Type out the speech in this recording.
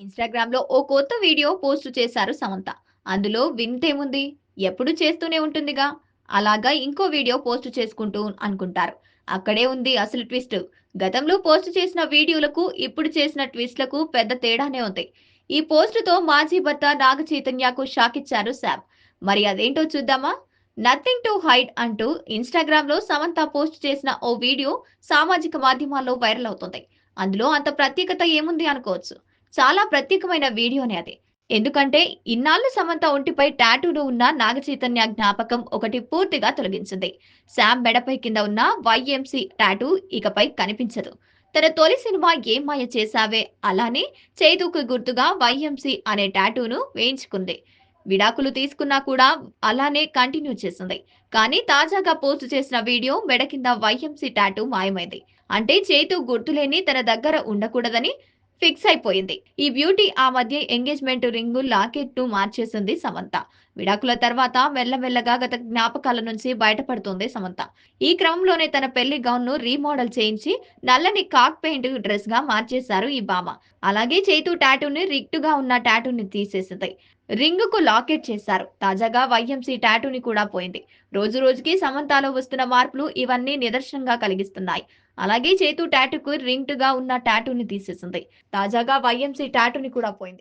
ఇన్‌స్టాగ్రామ్‌లో ఓ కొత్త video post చేశారు సమంత. అందులో వింతేముంది? ఎప్పుడు చేస్తూనే ఉంటుందిగా. అలాగా ఇంకో వీడియో పోస్ట్ చేసుకుంటూ అనుకుంటారు. అక్కడే ఉంది అసలు ట్విస్ట్. గతంలో పోస్ట్ చేసిన వీడియోలకు, ఇప్పుడు చేసిన ట్విస్ట్‌లకు పెద్ద తేడానే ఉంది. ఈ పోస్ట్‌తో మాజీ భర్త నాగ చైతన్యకు షాకిచ్చారు శామ్. మరి అదేంటో చూద్దామా? నథింగ్ టు హైడ్ అంటూ ఇన్‌స్టాగ్రామ్‌లో సమంత పోస్ట్ చేసిన ఓ వీడియో సామాజిక మాధ్యమాల్లో వైరల్ అవుతుంది. అందులో అంత ప్రత్యేకత ఏముంది అనుకోవచ్చు. చాలా ప్రత్యేకమైన వీడియోనే అది. ఎందుకంటే ఇన్నాళ్లు సమంత ఒంటిపై టాటూను ఉన్న నాగచైతన్య జ్ఞాపకం ఒకటి పూర్తిగా తొలగించింది. శామ్ మెడపై కింద ఉన్న వైఎంసీ టాటూ ఇకపై కనిపించదు. తన తొలి సినిమా ఏం మాయ చేశావే అలానే చేతుకు గుర్తుగా వైఎంసీ అనే టాటూను వేయించుకుంది. విడాకులు తీసుకున్నా కూడా అలానే కంటిన్యూ చేసింది. కానీ తాజాగా పోస్ట్ చేసిన వీడియో మెడ కింద వైఎంసీ టాటూ మాయమైంది. అంటే చేతు గుర్తులేని తన దగ్గర ఉండకూడదని ఫిక్స్ అయిపోయింది. ఈ బ్యూటీ ఆ మధ్య ఎంగేజ్‌మెంట్ రింగు, లాకెట్‌ను మార్చేసింది సమంత. విడాకుల తర్వాత మెల్లమెల్లగా గత జ్ఞాపకాల నుంచి బయటపడుతోంది సమంత. ఈ క్రమంలోనే తన పెళ్లి గౌన్‌ను రీమోడల్ చేయించి నల్లని కాక్ పెయింట్ డ్రెస్‌గా మార్చేశారు ఈ భామ. అలాగే చేతు టాటూని రిగ్డ్‌గా ఉన్న టాటూని తీసేసింది. రింగుకు లాకెట్ చేశారు. తాజాగా వైఎంసీ టాటూని కూడా పోయింది. రోజు రోజుకి సమంతలో వస్తున్న మార్పులు ఇవన్నీ నిదర్శనంగా కలిగిస్తున్నాయి. అలాగే చేతు టాటూకు రింగ్డ్‌గా ఉన్న టాటూని తీసేసింది. తాజాగా వైఎంసీ టాటూని కూడా పోయింది.